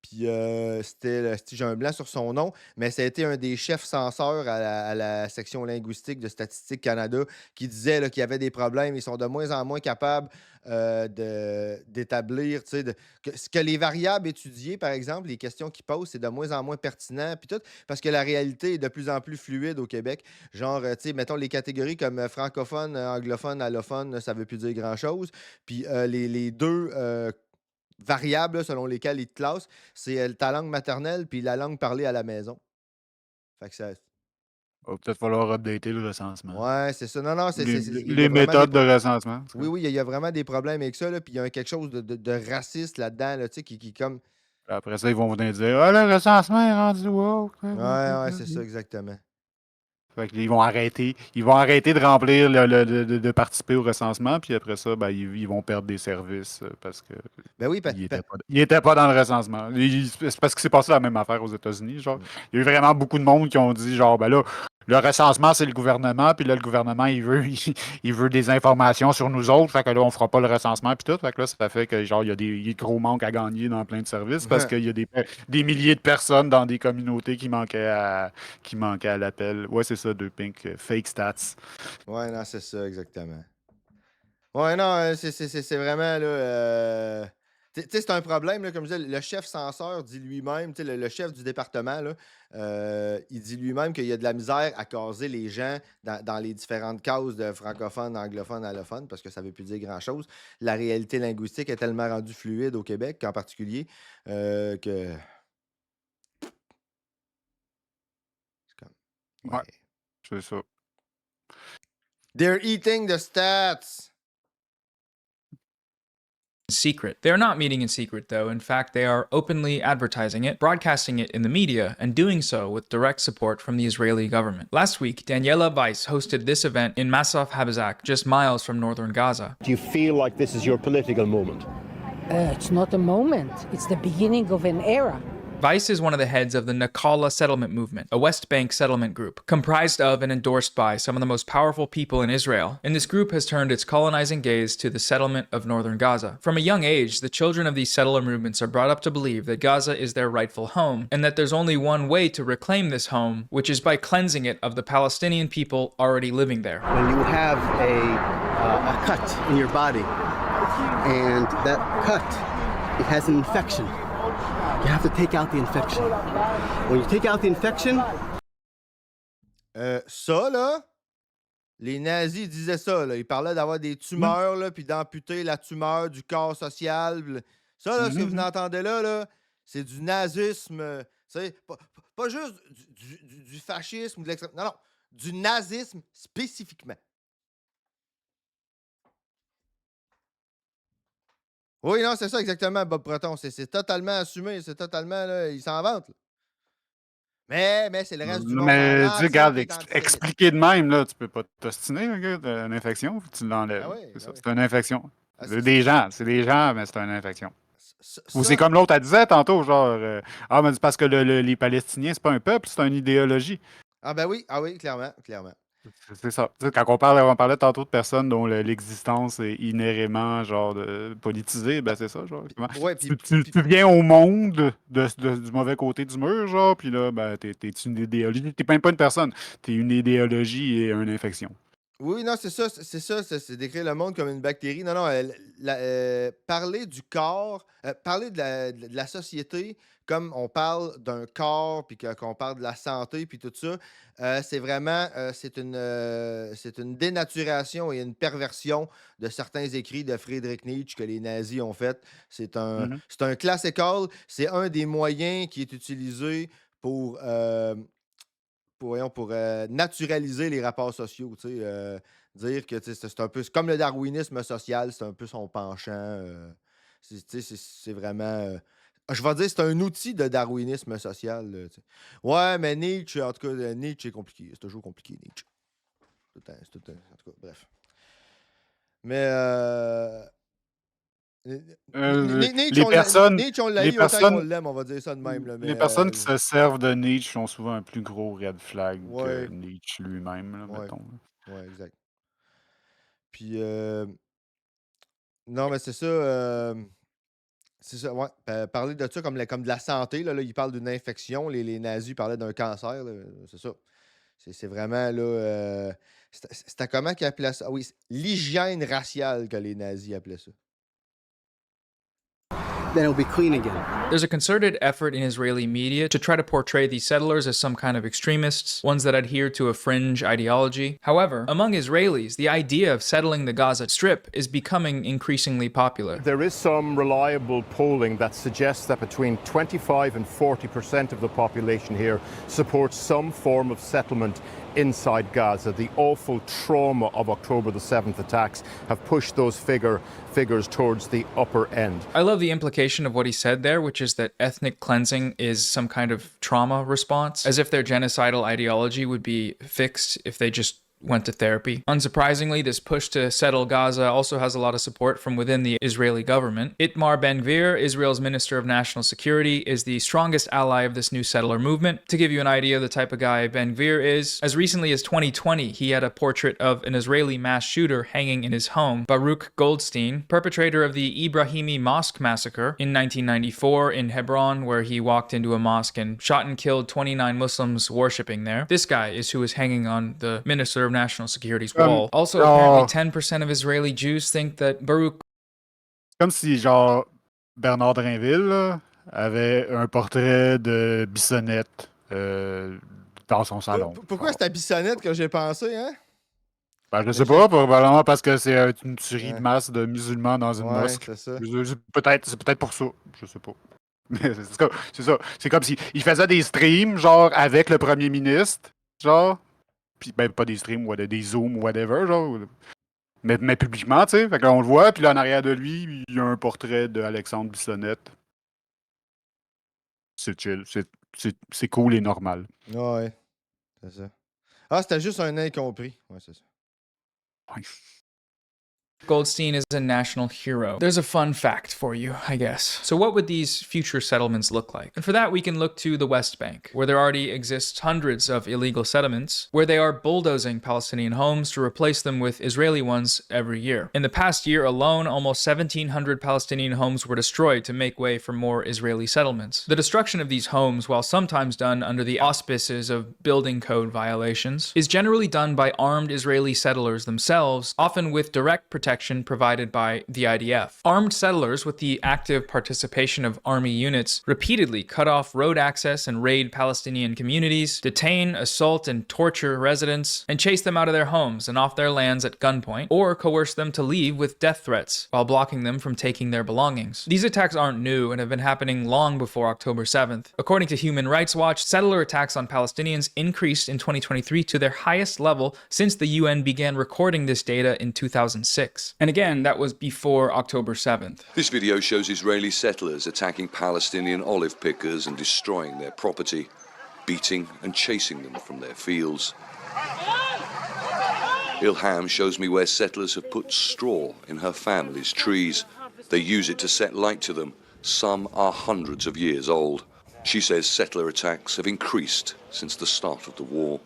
Puis j'ai un blanc sur son nom, mais ça a été un des chefs censeurs à la section linguistique de Statistique Canada qui disait là, qu'il y avait des problèmes. Ils sont de moins en moins capables d'établir, tu sais, ce que les variables étudiées, par exemple, les questions qu'ils posent, c'est de moins en moins pertinent, puis tout, parce que la réalité est de plus en plus fluide au Québec. Genre, tu sais, mettons les catégories comme francophone, anglophone, allophone, ça veut plus dire grand-chose. Puis les deux variables là, selon lesquelles ils te classent, c'est ta langue maternelle puis la langue parlée à la maison. Fait que ça. Va peut-être falloir updater le recensement. Ouais, c'est ça. Non, non, il y Les a vraiment des méthodes de recensement. oui, oui, il y a vraiment des problèmes avec ça, là, puis il y a quelque chose de raciste là-dedans, là, tu sais, qui comme. Après ça, ils vont venir dire ah, le recensement est rendu woke. Ouais, ouais, c'est ça, exactement. Fait qu'ils vont arrêter. Ils vont arrêter de remplir de participer au recensement, puis après ça, ben, ils vont perdre des services parce que Ben oui, ils étaient pas dans le recensement. C'est parce que c'est passé la même affaire aux États-Unis. Genre, il y a eu vraiment beaucoup de monde qui ont dit genre ben là, le recensement, c'est le gouvernement, puis là, le gouvernement, il veut des informations sur nous autres, fait que là, on fera pas le recensement, puis tout. Fait que là, ça fait que, genre, il y a des gros manques à gagner dans plein de services parce qu'il y a des milliers de personnes dans des communautés qui manquaient à l'appel. Ouais, c'est ça, deux pink, fake stats. Ouais, non, c'est ça, exactement. Ouais, non, c'est vraiment, là, tu sais, c'est un problème, là, comme je disais, le chef censeur dit lui-même, tu sais, le chef du département, là, il dit lui-même qu'il y a de la misère à caser les gens dans les différentes cases de francophone, anglophone, allophone, parce que ça veut plus dire grand-chose. La réalité linguistique est tellement rendue fluide au Québec, en particulier, que c'est comme, Ouais, ouais. c'est ça. They're eating the stats! Secret. They are not meeting in secret, though. In fact, they are openly advertising it, broadcasting it in the media, and doing so with direct support from the Israeli government. Last week, Daniela Weiss hosted this event in Masaf Habazak, just miles from northern Gaza. Do you feel like this is your political moment? It's not a moment, it's the beginning of an era. Weiss is one of the heads of the Nakala Settlement Movement, a West Bank settlement group, comprised of and endorsed by some of the most powerful people in Israel. And this group has turned its colonizing gaze to the settlement of northern Gaza. From a young age, the children of these settler movements are brought up to believe that Gaza is their rightful home, and that there's only one way to reclaim this home, which is by cleansing it of the Palestinian people already living there. When you have a cut in your body, and that cut, it has an infection. You have to take out the infection. When you take out the infection... Ça, là, les nazis disaient ça, là. Ils parlaient d'avoir des tumeurs, là, puis d'amputer la tumeur du corps social. Ça, là, ce que vous entendez là, c'est du nazisme. Pas juste du fascisme ou de l'extrême. Non, non, du nazisme spécifiquement. Oui, non, c'est ça exactement, Bob Breton. C'est totalement assumé, c'est totalement, là, ils s'en vantent. Là. Mais c'est le reste du monde. Mais tu regarde, expliquer de même, là, tu peux pas t'ostiner, une infection, tu l'enlèves. Ah oui, c'est ça, oui. c'est une infection. Ah, c'est des gens, mais c'est une infection. Ou Ça, c'est comme l'autre, elle disait tantôt, genre, mais c'est parce que les Palestiniens, c'est pas un peuple, c'est une idéologie. ah ben oui, ah oui, clairement, clairement. C'est ça. Tu sais, quand on parlait tantôt de personnes dont l'existence est inhéremment genre politisée, ben c'est ça, genre. Ouais, Tu viens au monde du mauvais côté du mur, genre, puis là, ben t'es une idéologie. T'es même pas une personne, t'es une idéologie et une infection. Oui, non, c'est ça, c'est décrire le monde comme une bactérie. Non, non, parler du corps, parler de la société comme on parle d'un corps, puis qu'on parle de la santé, puis tout ça, c'est vraiment, c'est une dénaturation et une perversion de certains écrits de Friedrich Nietzsche que les nazis ont fait. C'est un classical, c'est un des moyens qui est utilisé pour naturaliser les rapports sociaux, dire que c'est un peu c'est comme le darwinisme social, c'est un peu son penchant. C'est vraiment. Je vais dire c'est un outil de darwinisme social. Là, ouais, mais Nietzsche, en tout cas, Nietzsche est compliqué. C'est toujours compliqué, Nietzsche. En tout cas, bref. Mais les personnes, Nietzsche, on l'a les eu autant personnes, qu'on l'aime, on va dire ça de même. Là, les personnes qui se servent de Nietzsche ont souvent un plus gros red flag que ouais, Nietzsche lui-même, là, ouais, mettons. ouais, exact. Puis, non, mais c'est ça. C'est ça, ouais. Parler de ça comme de la santé, là, ils parlent d'une infection. Les nazis parlaient d'un cancer, là, c'est ça. C'est vraiment, là... c'était comment qu'ils appelaient ça? Ah oui, l'hygiène raciale que les nazis appelaient ça. Then it'll be clean again. There's a concerted effort in Israeli media to try to portray these settlers as some kind of extremists, ones that adhere to a fringe ideology. However, among Israelis, the idea of settling the Gaza Strip is becoming increasingly popular. There is some reliable polling that suggests that between 25 and 40% of the population here supports some form of settlement inside Gaza. The awful trauma of October the 7th attacks have pushed those figures towards the upper end. I love the implication of what he said there, which is that ethnic cleansing is some kind of trauma response, as if their genocidal ideology would be fixed if they just went to therapy. Unsurprisingly, this push to settle Gaza also has a lot of support from within the Israeli government. Itamar Ben-Gvir, Israel's Minister of National Security, is the strongest ally of this new settler movement. To give you an idea of the type of guy Ben-Gvir is, as recently as 2020, he had a portrait of an Israeli mass shooter hanging in his home, Baruch Goldstein, perpetrator of the Ibrahimi Mosque massacre in 1994 in Hebron, where he walked into a mosque and shot and killed 29 Muslims worshipping there. This guy is who is hanging on the Minister of National Security's wall. Also, apparently 10% of Israeli Jews think that Baruch... Comme si, genre, Bernard Drinville là, avait un portrait de Bissonnette dans son salon. Pourquoi c'est à Bissonnette que j'ai pensé, hein? Ben, je sais pas, probablement parce que c'est une tuerie de masse de musulmans dans une mosque. C'est ça. C'est peut-être pour ça, je sais pas. Mais c'est ça. C'est comme s'il faisait des streams, genre, avec le premier ministre, genre, puis ben pas des streams, ou des zooms, ou whatever, genre, mais publiquement, tu sais. Fait que là, on le voit, puis là, en arrière de lui, il y a un portrait d'Alexandre Bissonnette. C'est chill, c'est cool et normal. Ouais, c'est ça. Ah, c'était juste un incompris. Ouais, c'est ça. Goldstein is a national hero. There's a fun fact for you, I guess. So what would these future settlements look like? And for that, we can look to the West Bank, where there already exists hundreds of illegal settlements, where they are bulldozing Palestinian homes to replace them with Israeli ones every year. In the past year alone, almost 1,700 Palestinian homes were destroyed to make way for more Israeli settlements. The destruction of these homes, while sometimes done under the auspices of building code violations, is generally done by armed Israeli settlers themselves, often with direct protection provided by the IDF. Armed settlers, with the active participation of army units, repeatedly cut off road access and raid Palestinian communities, detain, assault, and torture residents, and chase them out of their homes and off their lands at gunpoint, or coerce them to leave with death threats, while blocking them from taking their belongings. These attacks aren't new and have been happening long before October 7th. According to Human Rights Watch, settler attacks on Palestinians increased in 2023 to their highest level since the UN began recording this data in 2006. And again, that was before October 7th. This video shows Israeli settlers attacking Palestinian olive pickers and destroying their property, beating and chasing them from their fields. Ilham shows me where settlers have put straw in her family's trees. They use it to set light to them. Some are hundreds of years old. She says settler attacks have increased since the start of the war.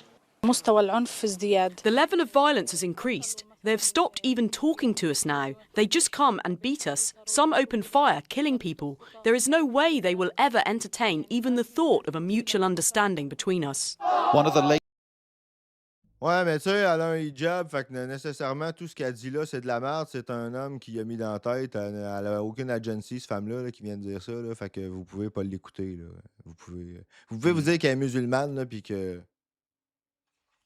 The level of violence has increased. They've stopped even talking to us now. They just come and beat us. Some open fire, killing people. There is no way they will ever entertain even the thought of a mutual understanding between us. One of the Ouais, mais tu sais, elle a un hijab, fait que nécessairement, tout ce qu'elle dit là, c'est de la merde. C'est un homme qui a mis dans la tête. Elle a aucune agency, cette femme-là, là, qui vient de dire ça. Là, fait que vous pouvez pas l'écouter. Vous pouvez vous dire qu'elle est musulmane, là, puis que...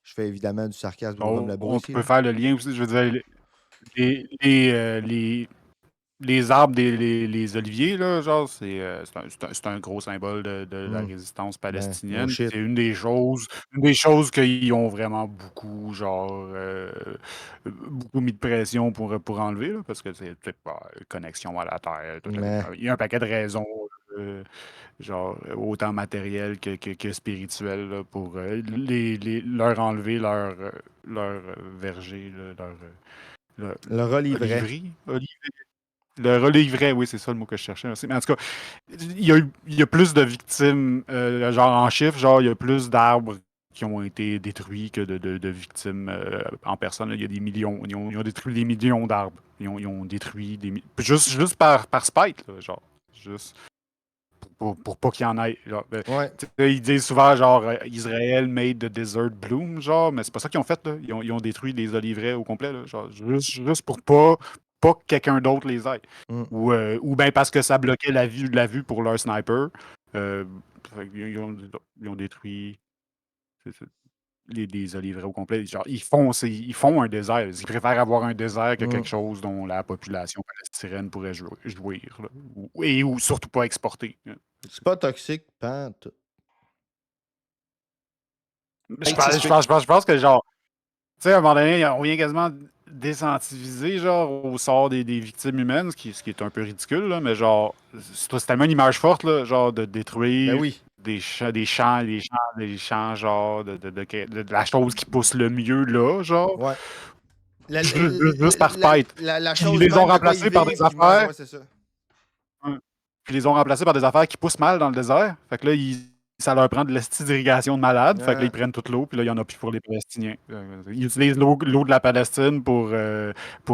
Je fais évidemment du sarcasme comme la On peut faire le lien aussi, je veux dire, les arbres, les oliviers, là, genre, c'est un gros symbole de la résistance palestinienne. C'est une des choses qu'ils ont vraiment beaucoup, genre, beaucoup mis de pression pour enlever, là, parce que c'est pas connexion à la terre. Il y a un paquet de raisons. Genre, autant matériel que spirituel, là, pour leur enlever leur verger, leur oliveraie. Le oliveraie, oui, c'est ça le mot que je cherchais aussi. Mais en tout cas, il y a plus de victimes, genre en chiffres, genre, il y a plus d'arbres qui ont été détruits que de victimes en personne. Là. Il y a des millions. Ils ont détruit des millions d'arbres. Ils ont détruit des... Juste par spite, là, genre. juste pour pas qu'il y en ait. Genre, Ouais. ils disent souvent, genre, Israël made the desert bloom, genre, mais c'est pas ça qu'ils ont fait, là. Ils ont détruit les oliveraies au complet, là, genre, juste pour pas que quelqu'un d'autre les aille. Mm. Ou bien parce que ça bloquait la vue pour leur sniper. Ils ont détruit les oliveraies au complet. Genre, ils font un désert. Ils préfèrent avoir un désert que quelque chose dont la population palestinienne pourrait jouir. Là. Ou surtout pas exporter. C'est pas toxique, pas tout. Je pense que, genre, tu sais, à un moment donné, on vient quasiment désensibiliser, genre, au sort des victimes humaines, ce qui est un peu ridicule, là, mais genre, c'est tellement une image forte, là, genre, de détruire Ben oui. des champs, genre, de la chose qui pousse le mieux, là, genre. Ouais. Juste par spite. La Puis chose ils les ont même de quoi remplacés ils par des vivent, puis affaires. ouais, c'est ça. Puis ils les ont remplacés par des affaires qui poussent mal dans le désert. Fait que là, ça leur prend de l'esti d'irrigation de malade. Fait que là, ils prennent toute l'eau, puis là, il n'y en a plus pour les Palestiniens. Ils utilisent l'eau de la Palestine pour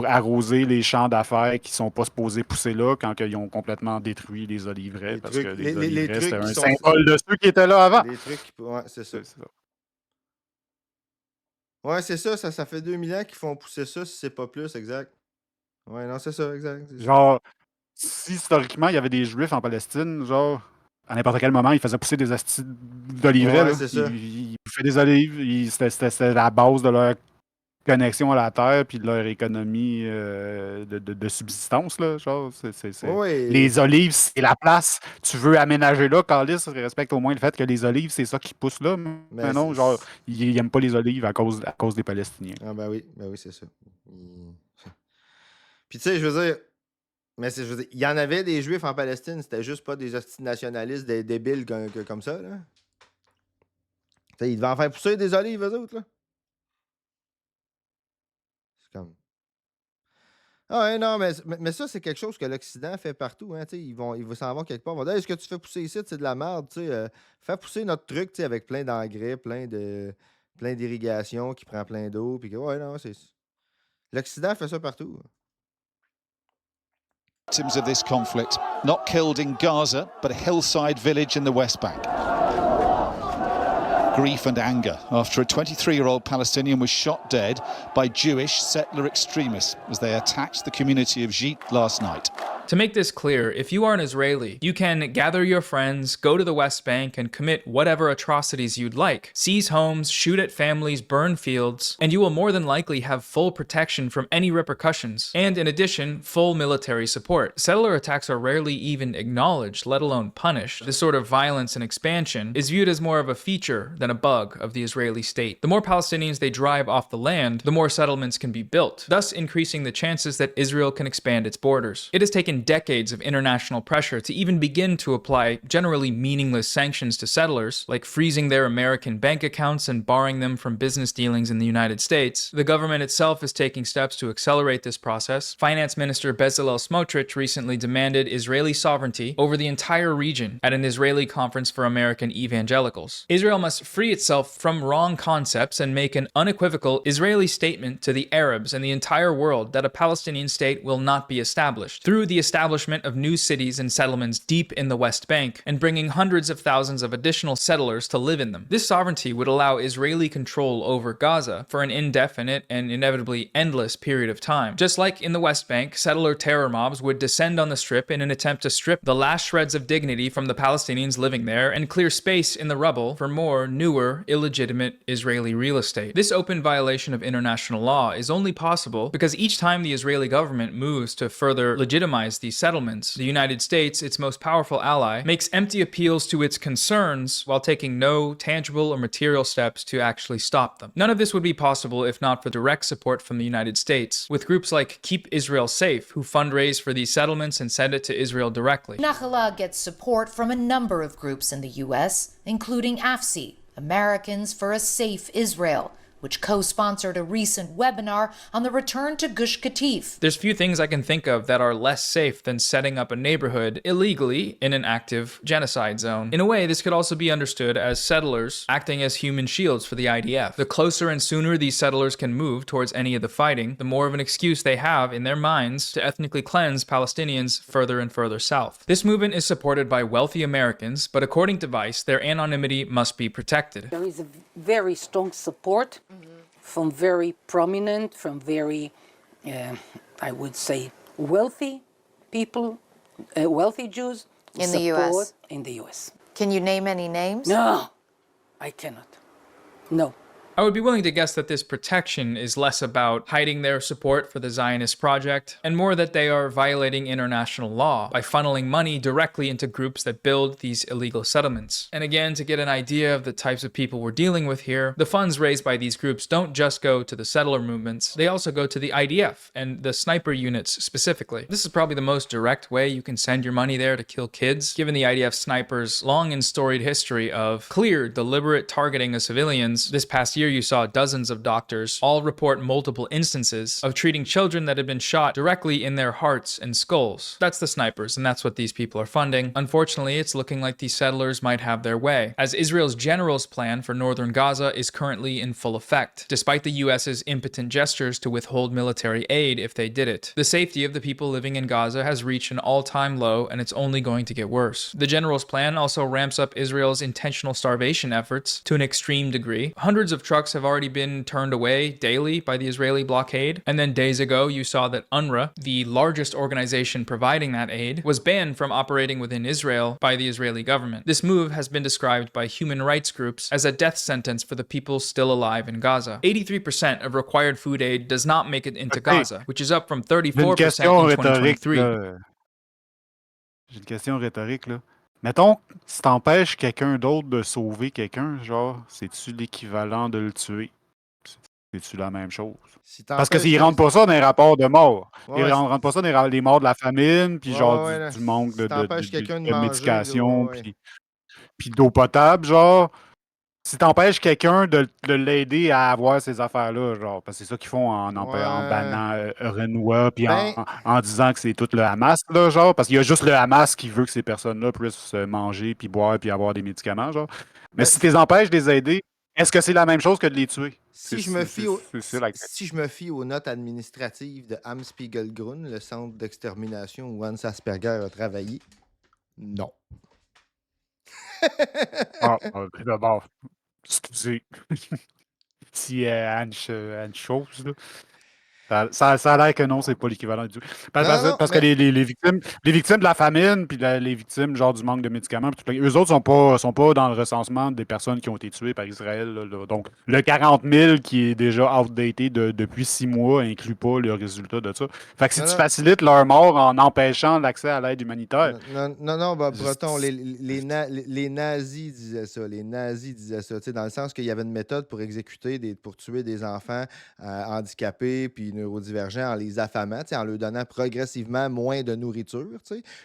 arroser les champs d'affaires qui sont pas supposés pousser là quand ils ont complètement détruit les oliveraies. Parce que les oliveraies, c'était un symbole de ceux qui étaient là avant. Les trucs, ouais, c'est ça. Ouais, c'est ça, ça fait 2000 ans qu'ils font pousser ça, si c'est pas plus, exact. Ouais, non, c'est ça, exact. Genre, si historiquement, il y avait des Juifs en Palestine, genre, à n'importe quel moment, ils faisaient pousser des astis d'oliveraies. Ouais, c'est ça. Ils bouffaient des olives. C'était la base de leur connexion à la terre puis de leur économie de subsistance. Là, genre, Ouais. Les olives, c'est la place. Tu veux aménager là, Carlis, respecte au moins le fait que les olives, c'est ça qui pousse là. Mais non, genre, ils n'aiment pas les olives à cause des Palestiniens. Ah ben oui, c'est ça. Puis tu sais, je veux dire, il y en avait des Juifs en Palestine, c'était juste pas des hosties nationalistes, des débiles comme ça, là. T'sais, ils devaient en faire pousser des olives, eux autres, là. C'est comme... Ah ouais, non, mais ça, c'est quelque chose que l'Occident fait partout, hein, ils vont s'en vont quelque part, ils vont dire, est-ce que tu fais pousser ici, c'est de la merde, tu sais, fais pousser notre truc, tu sais, avec plein d'engrais, plein d'irrigation qui prend plein d'eau, puis que, ouais, non, c'est... L'Occident fait ça partout. Victims of this conflict, not killed in Gaza, but a hillside village in the West Bank. Grief and anger after a 23-year-old Palestinian was shot dead by Jewish settler extremists as they attacked the community of Jit last night. To make this clear, if you are an Israeli, you can gather your friends, go to the West Bank, and commit whatever atrocities you'd like. Seize homes, shoot at families, burn fields, and you will more than likely have full protection from any repercussions, and in addition, full military support. Settler attacks are rarely even acknowledged, let alone punished. This sort of violence and expansion is viewed as more of a feature than a bug of the Israeli state. The more Palestinians they drive off the land, the more settlements can be built, thus increasing the chances that Israel can expand its borders. It has taken decades of international pressure to even begin to apply generally meaningless sanctions to settlers, like freezing their American bank accounts and barring them from business dealings in the United States. The government itself is taking steps to accelerate this process. Finance Minister Bezalel Smotrich recently demanded Israeli sovereignty over the entire region at an Israeli conference for American evangelicals. Israel must free itself from wrong concepts and make an unequivocal Israeli statement to the Arabs and the entire world that a Palestinian state will not be established through the establishment of new cities and settlements deep in the West Bank and bringing hundreds of thousands of additional settlers to live in them. This sovereignty would allow Israeli control over Gaza for an indefinite and inevitably endless period of time. Just like in the West Bank, settler terror mobs would descend on the Strip in an attempt to strip the last shreds of dignity from the Palestinians living there and clear space in the rubble for more, newer, illegitimate Israeli real estate. This open violation of international law is only possible because each time the Israeli government moves to further legitimize these settlements, the United States, its most powerful ally, makes empty appeals to its concerns while taking no tangible or material steps to actually stop them. None of this would be possible if not for direct support from the United States, with groups like Keep Israel Safe, who fundraise for these settlements and send it to Israel directly. Nahalal gets support from a number of groups in the U.S., including AFSI, Americans for a Safe Israel, which co-sponsored a recent webinar on the return to Gush Katif. There's few things I can think of that are less safe than setting up a neighborhood illegally in an active genocide zone. In a way, this could also be understood as settlers acting as human shields for the IDF. The closer and sooner these settlers can move towards any of the fighting, the more of an excuse they have in their minds to ethnically cleanse Palestinians further and further south. This movement is supported by wealthy Americans, but according to Vice, their anonymity must be protected. There is a very strong support from very prominent, from very, I would say, wealthy people, wealthy Jews. In the US? In the US. Can you name any names? No, I cannot. No. I would be willing to guess that this protection is less about hiding their support for the Zionist project, and more that they are violating international law by funneling money directly into groups that build these illegal settlements. And again, to get an idea of the types of people we're dealing with here, the funds raised by these groups don't just go to the settler movements, they also go to the IDF and the sniper units specifically. This is probably the most direct way you can send your money there to kill kids, given the IDF snipers' long and storied history of clear, deliberate targeting of civilians. This past year, you saw dozens of doctors all report multiple instances of treating children that had been shot directly in their hearts and skulls. That's the snipers, and that's what these people are funding. Unfortunately, it's looking like these settlers might have their way, as Israel's general's plan for northern Gaza is currently in full effect, despite the US's impotent gestures to withhold military aid if they did it. The safety of the people living in Gaza has reached an all-time low, and it's only going to get worse. The general's plan also ramps up Israel's intentional starvation efforts to an extreme degree. Hundreds of trucks have already been turned away daily by the Israeli blockade. And then days ago, you saw that UNRWA, the largest organization providing that aid, was banned from operating within Israel by the Israeli government. This move has been described by human rights groups as a death sentence for the people still alive in Gaza. 83% of required food aid does not make it into Gaza, which is up from 34% in 2023. J'ai une question rhétorique, là. Mettons, si t'empêches quelqu'un d'autre de sauver quelqu'un, genre, c'est-tu l'équivalent de le tuer? C'est-tu la même chose? Parce que s'ils rentrent pas ça dans les rapports de mort. Ils rentrent pas ça dans les morts de la famine, puis genre du manque de médication, puis d'eau potable, genre. Si t'empêches quelqu'un de l'aider à avoir ces affaires-là, genre, parce que c'est ça qu'ils font en bannant Renoir, puis en disant que c'est tout le Hamas, là, genre, parce qu'il y a juste le Hamas qui veut que ces personnes-là puissent manger, puis boire, puis avoir des médicaments, genre. Mais si tu les empêches de les aider, est-ce que c'est la même chose que de les tuer? Si je me fie aux notes administratives de Am-Spiegelgrund, le centre d'extermination où Hans Asperger a travaillé, non. D'abord, excusez. Si Anne-Chose, là. Ça a l'air que non, c'est pas l'équivalent du. Parce que les victimes de la famine, puis les victimes genre du manque de médicaments, eux autres sont pas dans le recensement des personnes qui ont été tuées par Israël. Là. Donc, le 40 000 qui est déjà outdated depuis 6 mois inclut pas le résultat de ça. Fait que si tu facilites leur mort en empêchant l'accès à l'aide humanitaire. Non, Breton, les nazis disaient ça. Les nazis disaient ça, dans le sens qu'il y avait une méthode pour pour tuer des enfants handicapés, puis neurodivergents en les affamant, en leur donnant progressivement moins de nourriture,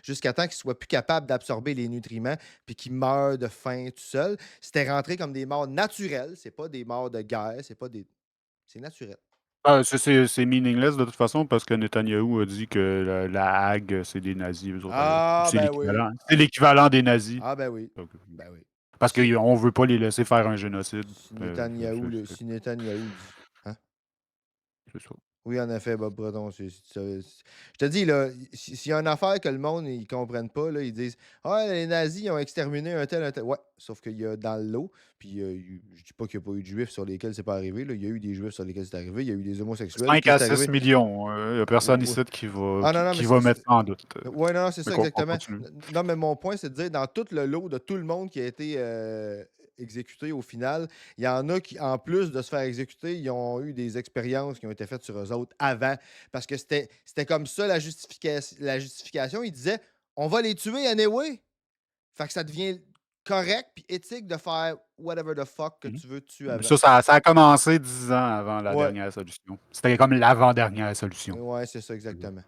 jusqu'à temps qu'ils ne soient plus capables d'absorber les nutriments puis qu'ils meurent de faim tout seuls. C'était rentré comme des morts naturelles. C'est pas des morts de guerre, c'est naturel. C'est meaningless de toute façon parce que Netanyahou a dit que la Hague, c'est des nazis. Eux autres, l'équivalent. C'est l'équivalent des nazis. Ah ben oui. Donc, Ben oui. Parce qu'on ne veut pas les laisser faire un génocide. Si Netanyahou dit. Hein? C'est ça. Oui, en effet, Bob Breton. Je te dis, là, s'il y a une affaire que le monde ne comprenne pas, là, ils disent les nazis ont exterminé un tel. Ouais, sauf qu'il y a dans l'eau, puis je dis pas qu'il n'y a pas eu de juifs sur lesquels c'est pas arrivé. Là. Il y a eu des juifs sur lesquels c'est arrivé. Il y a eu des homosexuels. 5 à 6 millions. Il n'y a personne ici qui va mettre ça en doute. Oui, non, c'est ça, exactement. Non, mais mon point, c'est de dire, dans tout le lot de tout le monde qui a été exécutés au final, il y en a qui, en plus de se faire exécuter, ils ont eu des expériences qui ont été faites sur eux autres avant. Parce que c'était comme ça la justification. Ils disaient on va les tuer anyway. Fait que ça devient correct puis éthique de faire whatever the fuck que tu veux tuer avant. Ça a commencé 10 ans avant la dernière solution. C'était comme l'avant-dernière solution. Ouais, c'est ça, exactement.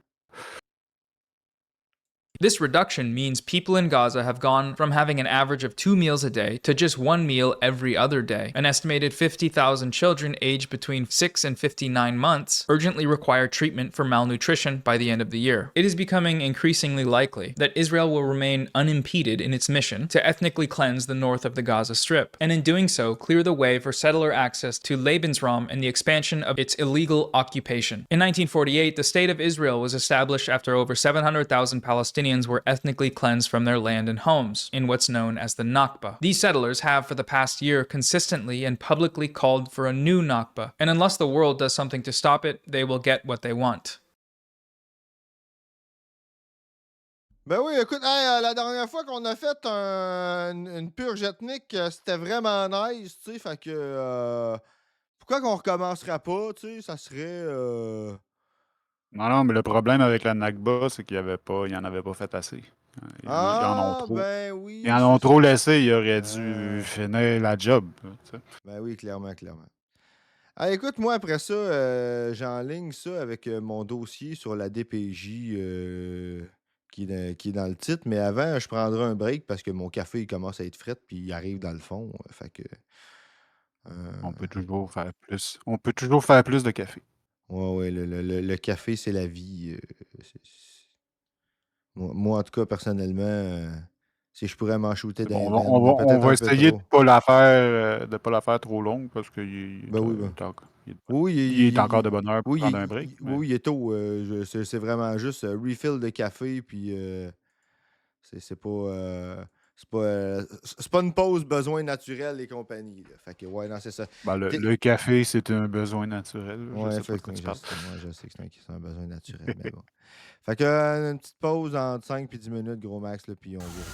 This reduction means people in Gaza have gone from having an average of 2 meals a day to just 1 meal every other day. An estimated 50,000 children aged between 6 and 59 months urgently require treatment for malnutrition by the end of the year. It is becoming increasingly likely that Israel will remain unimpeded in its mission to ethnically cleanse the north of the Gaza Strip, and in doing so, clear the way for settler access to Lebensraum and the expansion of its illegal occupation. In 1948, the State of Israel was established after over 700,000 Palestinians were ethnically cleansed from their land and homes, in what's known as the Nakba. These settlers have for the past year consistently and publicly called for a new Nakba, and unless the world does something to stop it, they will get what they want. Ben oui, écoute, la dernière fois qu'on a fait une purge ethnique, c'était vraiment nice, tu sais, fait que pourquoi qu'on recommencerait pas, tu sais, ça serait... Non, mais le problème avec la Nakba, c'est qu'il y en avait pas fait assez. Ils en ont trop. Ben oui. Ils en ont trop laissé, ils auraient dû finir la job. Tu sais. Ben oui, clairement. Écoute, moi, après ça, j'enligne ça avec mon dossier sur la DPJ qui est dans le titre. Mais avant, je prendrai un break parce que mon café, il commence à être fret puis il arrive dans le fond. Fait que... On peut toujours faire plus. On peut toujours faire plus de café. Ouais, le café, c'est la vie. Moi, en tout cas, personnellement, si je pourrais m'en shooter Bon, d'un on va essayer de ne pas la faire trop longue parce qu'il est encore de bonne heure pour prendre un break. Oui, il est tôt. C'est vraiment juste refill de café, puis c'est pas une pause besoin naturel et compagnie. Là. Fait que, ouais, non, c'est ça. Ben, le café, c'est un besoin naturel. Ouais, je sais que c'est un besoin naturel, mais bon. Fait que une petite pause entre 5 et 10 minutes, gros max, là, puis on vous retrouve.